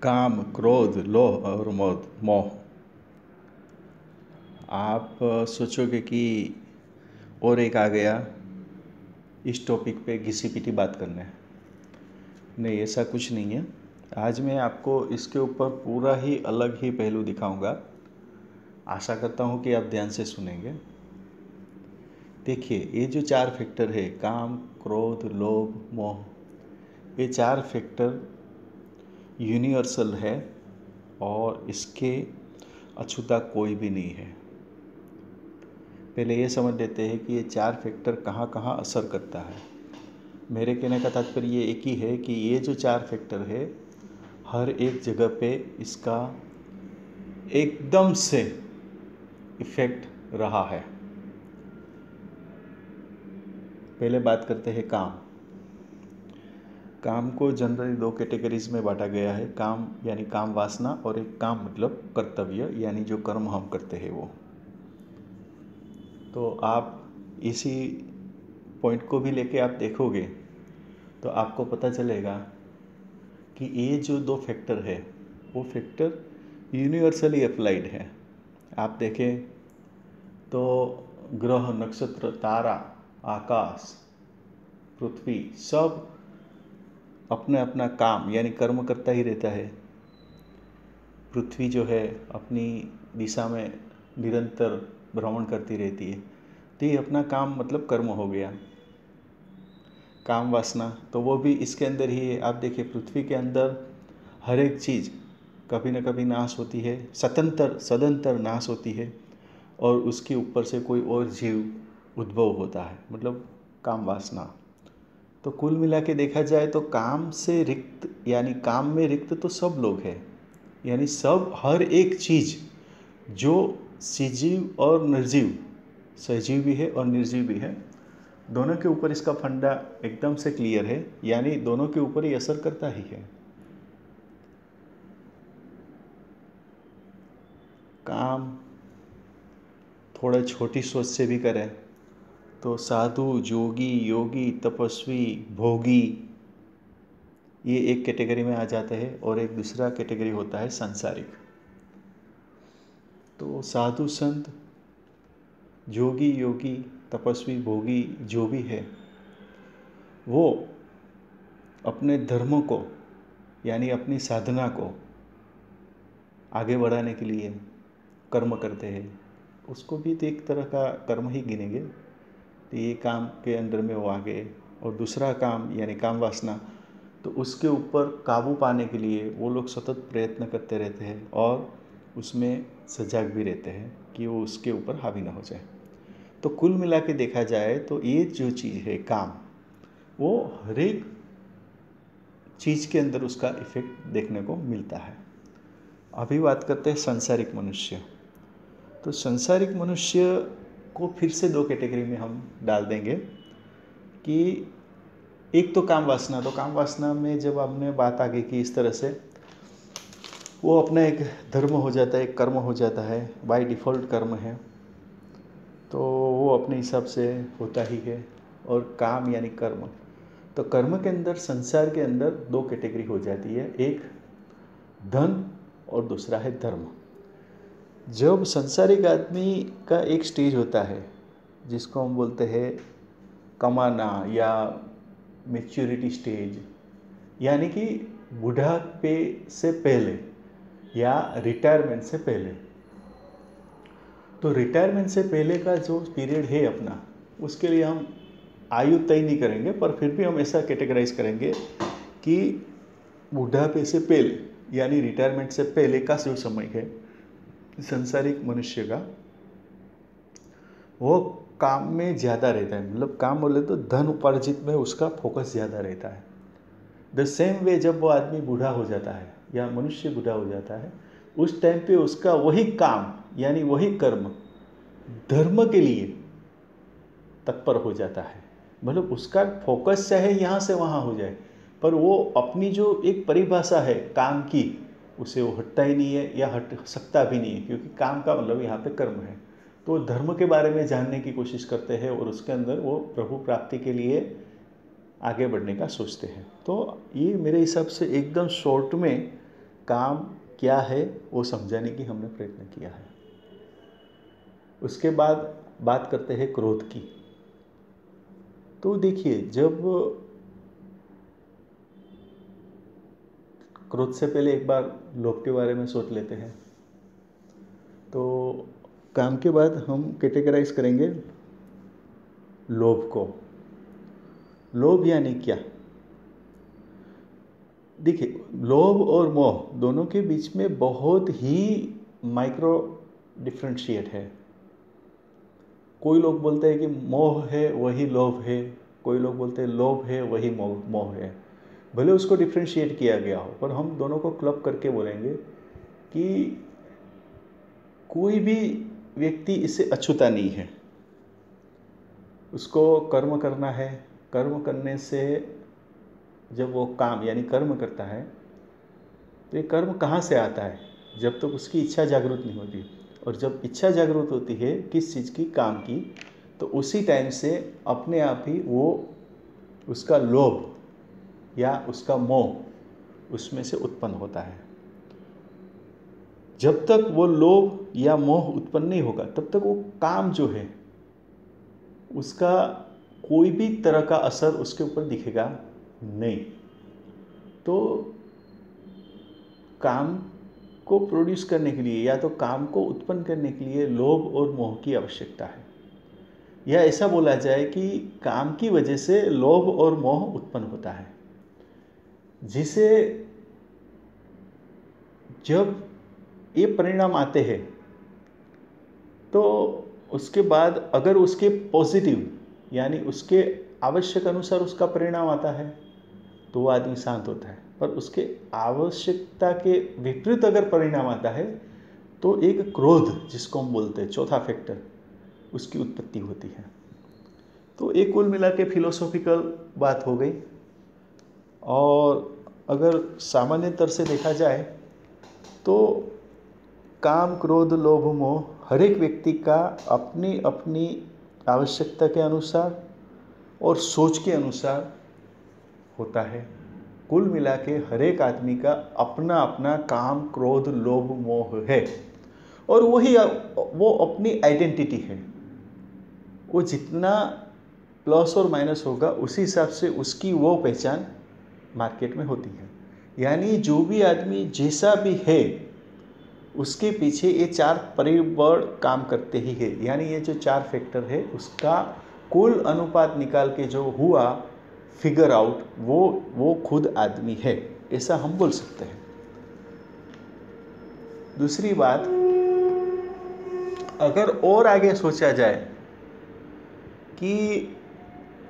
काम, क्रोध, लोभ और मोह। आप सोचोगे कि और एक आ गया इस टॉपिक पे घिसी-पिटी बात करने। नहीं, ऐसा कुछ नहीं है। आज मैं आपको इसके ऊपर पूरा ही अलग ही पहलू दिखाऊंगा। आशा करता हूँ कि आप ध्यान से सुनेंगे। देखिए, ये जो 4 फैक्टर है, काम, क्रोध, लोभ, मोह, ये 4 फैक्टर यूनिवर्सल है और इसके अछूता कोई भी नहीं है। पहले ये समझ लेते हैं कि ये 4 फैक्टर कहाँ कहाँ असर करता है। मेरे कहने का तात्पर्य ये एक ही है कि ये जो 4 फैक्टर है, हर एक जगह पे इसका एकदम से इफ़ेक्ट रहा है। पहले बात करते हैं काम। काम को जनरली 2 कैटेगरीज में बांटा गया है। काम यानी काम वासना, और एक काम मतलब कर्तव्य यानी जो कर्म हम करते हैं वो। तो आप इसी पॉइंट को भी लेके आप देखोगे तो आपको पता चलेगा कि ये जो 2 फैक्टर है वो फैक्टर यूनिवर्सली अप्लाइड है। आप देखें तो ग्रह, नक्षत्र, तारा, आकाश, पृथ्वी सब अपना अपना काम यानी कर्म करता ही रहता है। पृथ्वी जो है अपनी दिशा में निरंतर भ्रमण करती रहती है, तो ये अपना काम मतलब कर्म हो गया। काम वासना तो वो भी इसके अंदर ही है। आप देखिए पृथ्वी के अंदर हर एक चीज़ कभी न कभी नाश होती है, सदंतर नाश होती है, और उसके ऊपर से कोई और जीव उद्भव होता है, मतलब काम वासना। तो कुल मिला के देखा जाए तो काम से रिक्त यानी काम में रिक्त तो सब लोग हैं, यानी सब हर एक चीज़ जो सजीव और निर्जीव, सजीव भी है और निर्जीव भी है, दोनों के ऊपर इसका फंडा एकदम से क्लियर है, यानी दोनों के ऊपर ही असर करता ही है। काम थोड़ा छोटी सोच से भी करें तो साधु, जोगी, योगी, तपस्वी, भोगी, ये एक कैटेगरी में आ जाते हैं, और एक दूसरा कैटेगरी होता है सांसारिक। तो साधु, संत, जोगी, योगी, तपस्वी, भोगी जो भी है वो अपने धर्म को यानी अपनी साधना को आगे बढ़ाने के लिए कर्म करते हैं। उसको भी तो एक तरह का कर्म ही गिनेंगे। तो ये काम के अंदर में वो आ गए। और दूसरा काम यानी काम वासना, तो उसके ऊपर काबू पाने के लिए वो लोग सतत प्रयत्न करते रहते हैं और उसमें सजग भी रहते हैं कि वो उसके ऊपर हावी ना हो जाए। तो कुल मिला के देखा जाए तो ये जो चीज़ है काम, वो हर एक चीज़ के अंदर उसका इफेक्ट देखने को मिलता है। अभी बात करते हैं संसारिक मनुष्य। तो संसारिक मनुष्य को फिर से 2 कैटेगरी में हम डाल देंगे कि एक तो काम वासना। तो काम वासना में जब हमने बात आगे की इस तरह से, वो अपना एक धर्म हो जाता है, एक कर्म हो जाता है, बाय डिफ़ॉल्ट कर्म है, तो वो अपने हिसाब से होता ही है। और काम यानी कर्म, तो कर्म के अंदर संसार के अंदर 2 कैटेगरी हो जाती है, एक धन और दूसरा है धर्म। जब संसारिक आदमी का एक स्टेज होता है जिसको हम बोलते हैं कमाना या मैच्योरिटी स्टेज, यानी कि बुढ़ापे से पहले या रिटायरमेंट से पहले, तो रिटायरमेंट से पहले का जो पीरियड है अपना, उसके लिए हम आयु तय नहीं करेंगे, पर फिर भी हम ऐसा कैटेगराइज करेंगे कि बुढ़ापे से पहले यानी रिटायरमेंट से पहले का जो समय है संसारिक मनुष्य का, वो काम में ज़्यादा रहता है। मतलब काम बोले तो धन उपार्जित में उसका फोकस ज़्यादा रहता है। द सेम वे जब वो आदमी बूढ़ा हो जाता है या मनुष्य बूढ़ा हो जाता है, उस टाइम पे उसका वही काम यानी वही कर्म धर्म के लिए तत्पर हो जाता है। मतलब उसका फोकस चाहे यहाँ से वहाँ हो जाए, पर वो अपनी जो एक परिभाषा है काम की, उसे वो हटता ही नहीं है या हट सकता भी नहीं है, क्योंकि काम का मतलब यहाँ पे कर्म है। तो धर्म के बारे में जानने की कोशिश करते हैं और उसके अंदर वो प्रभु प्राप्ति के लिए आगे बढ़ने का सोचते हैं। तो ये मेरे हिसाब से एकदम शॉर्ट में काम क्या है वो समझाने की हमने प्रयत्न किया है। उसके बाद बात करते हैं क्रोध की। तो देखिए, जब क्रोध से पहले एक बार लोभ के बारे में सोच लेते हैं। तो काम के बाद हम कैटेगराइज करेंगे लोभ को। लोभ यानी क्या? देखिए, लोभ और मोह दोनों के बीच में बहुत ही माइक्रो डिफ्रेंशिएट है। कोई लोग बोलते हैं कि मोह है वही लोभ है, कोई लोग बोलते हैं लोभ है वही मोह है। भले उसको डिफ्रेंशिएट किया गया हो, पर हम दोनों को क्लब करके बोलेंगे कि कोई भी व्यक्ति इससे अछूता नहीं है। उसको कर्म करना है, कर्म करने से जब वो काम यानी कर्म करता है तो ये कर्म कहाँ से आता है? जब तक उसकी इच्छा जागृत नहीं होती। और जब इच्छा जागृत होती है किस चीज़ की, काम की, तो उसी टाइम से अपने आप ही वो उसका लोभ या उसका मोह उसमें से उत्पन्न होता है। जब तक वो लोभ या मोह उत्पन्न नहीं होगा तब तक वो काम जो है उसका कोई भी तरह का असर उसके ऊपर दिखेगा नहीं। तो काम को प्रोड्यूस करने के लिए या तो काम को उत्पन्न करने के लिए लोभ और मोह की आवश्यकता है। या ऐसा बोला जाए कि काम की वजह से लोभ और मोह उत्पन्न होता है, जिसे जब ये परिणाम आते हैं तो उसके बाद अगर उसके पॉजिटिव यानी उसके आवश्यक अनुसार उसका परिणाम आता है तो वो आदमी शांत होता है। पर उसके आवश्यकता के विपरीत अगर परिणाम आता है तो एक क्रोध, जिसको हम बोलते हैं चौथा फैक्टर, उसकी उत्पत्ति होती है। तो एक कुल मिला के फिलोसॉफिकल बात हो गई। और अगर सामान्यतर से देखा जाए तो काम, क्रोध, लोभ, मोह हर एक व्यक्ति का अपनी अपनी आवश्यकता के अनुसार और सोच के अनुसार होता है। कुल मिला के हर एक आदमी का अपना अपना काम, क्रोध, लोभ, मोह है। और वो अपनी आइडेंटिटी है। वो जितना प्लस और माइनस होगा उसी हिसाब से उसकी वो पहचान मार्केट में होती है। यानी जो भी आदमी जैसा भी है उसके पीछे ये चार परिबल काम करते ही है। यानी ये जो चार फैक्टर है उसका कुल अनुपात निकाल के जो हुआ फिगर आउट, वो खुद आदमी है, ऐसा हम बोल सकते हैं। दूसरी बात, अगर और आगे सोचा जाए कि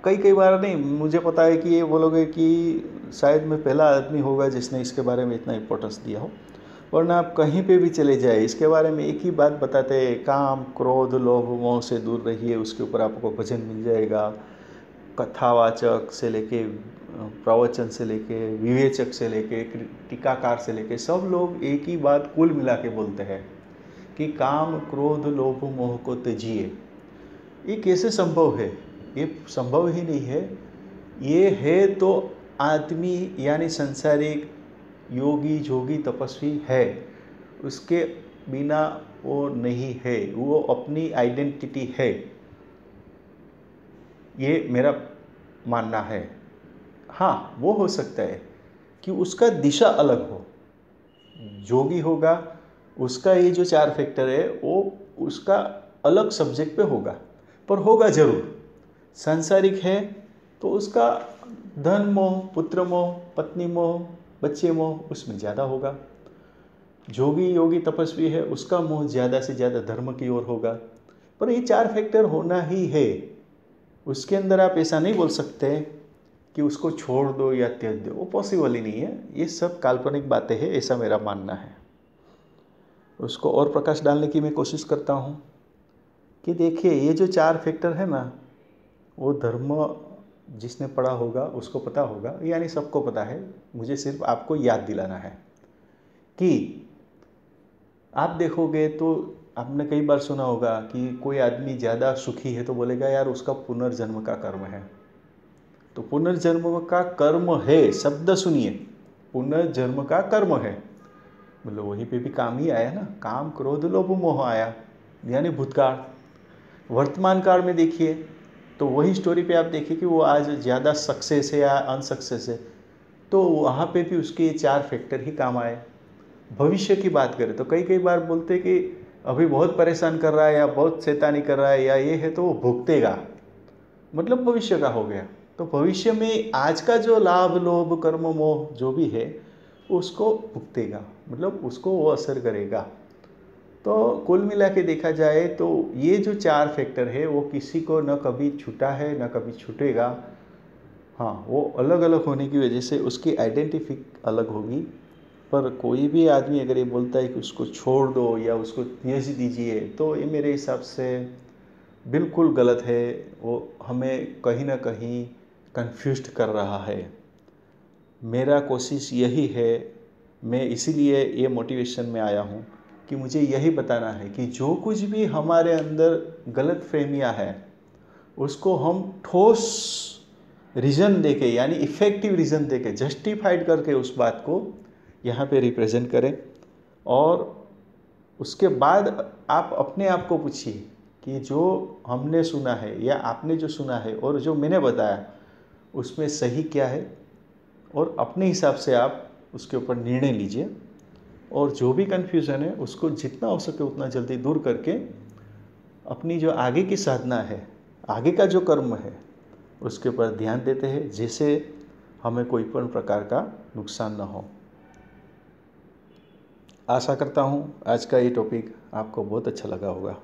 कई बार नहीं, मुझे पता है कि ये बोलोगे कि शायद मैं पहला आदमी होगा जिसने इसके बारे में इतना इम्पोर्टेंस दिया हो, वरना आप कहीं पे भी चले जाए इसके बारे में एक ही बात बताते हैं, काम, क्रोध, लोभ, मोह से दूर रहिए। उसके ऊपर आपको भजन मिल जाएगा, कथावाचक से लेके प्रवचन से लेके विवेचक से लेके टीकाकार से लेके सब लोग एक ही बात कुल मिला के बोलते हैं कि काम, क्रोध, लोभ, मोह को त्याजिए। ये कैसे संभव है? ये संभव ही नहीं है। ये है तो आदमी यानी संसारिक योगी, जोगी, तपस्वी है, उसके बिना वो नहीं है। वो अपनी आइडेंटिटी है, ये मेरा मानना है। हाँ, वो हो सकता है कि उसका दिशा अलग हो। जोगी होगा, उसका ये जो चार फैक्टर है वो उसका अलग सब्जेक्ट पे होगा, पर होगा जरूर। सांसारिक है तो उसका धन मोह, पुत्र मोह, पत्नी मोह, बच्चे मोह उसमें ज़्यादा होगा। जोगी, योगी, तपस्वी है, उसका मोह ज़्यादा से ज़्यादा धर्म की ओर होगा। पर ये चार फैक्टर होना ही है। उसके अंदर आप ऐसा नहीं बोल सकते कि उसको छोड़ दो या त्याग दो, वो पॉसिबल ही नहीं है। ये सब काल्पनिक बातें हैं, ऐसा मेरा मानना है। उसको और प्रकाश डालने की मैं कोशिश करता हूँ कि देखिए, ये जो चार फैक्टर है ना, वो धर्म जिसने पढ़ा होगा उसको पता होगा, यानी सबको पता है। मुझे सिर्फ आपको याद दिलाना है कि आप देखोगे तो आपने कई बार सुना होगा कि कोई आदमी ज़्यादा सुखी है तो बोलेगा यार उसका पुनर्जन्म का कर्म है। तो पुनर्जन्म का कर्म है, शब्द सुनिए, पुनर्जन्म का कर्म है। मतलब वहीं पे भी काम ही आया ना, काम क्रोध लोभ मोह आया, यानी भूतकाल। वर्तमान काल में देखिए तो वही स्टोरी पे आप देखिए कि वो आज ज़्यादा सक्सेस है या अनसक्सेस है, तो वहाँ पे भी उसके 4 फैक्टर ही काम आए। भविष्य की बात करें तो कई कई बार बोलते हैं कि अभी बहुत परेशान कर रहा है या बहुत शैतानी कर रहा है या ये है, तो वो भुगतेगा, मतलब भविष्य का हो गया। तो भविष्य में आज का जो लाभ लोभ कर्म मोह जो भी है उसको भुगतेगा, मतलब उसको वो असर करेगा। तो कुल मिला के देखा जाए तो ये जो 4 फैक्टर है वो किसी को न कभी छूटा है न कभी छूटेगा। हाँ, वो अलग अलग होने की वजह से उसकी आइडेंटिफिक अलग होगी। पर कोई भी आदमी अगर ये बोलता है कि उसको छोड़ दो या उसको त्यज दीजिए, तो ये मेरे हिसाब से बिल्कुल गलत है। वो हमें कहीं ना कहीं कंफ्यूज्ड कर रहा है। मेरा कोशिश यही है, मैं इसीलिए ये मोटिवेशन में आया हूँ कि मुझे यही बताना है कि जो कुछ भी हमारे अंदर गलत फहमियाँ हैं उसको हम ठोस रीज़न देके, यानी इफ़ेक्टिव रीज़न देके, जस्टिफाइड करके उस बात को यहाँ पे रिप्रेजेंट करें। और उसके बाद आप अपने आप को पूछिए कि जो हमने सुना है या आपने जो सुना है और जो मैंने बताया उसमें सही क्या है, और अपने हिसाब से आप उसके ऊपर निर्णय लीजिए। और जो भी कन्फ्यूज़न है उसको जितना हो सके उतना जल्दी दूर करके अपनी जो आगे की साधना है, आगे का जो कर्म है उसके ऊपर ध्यान देते हैं, जिससे हमें कोई पण प्रकार का नुकसान न हो। आशा करता हूँ आज का ये टॉपिक आपको बहुत अच्छा लगा होगा।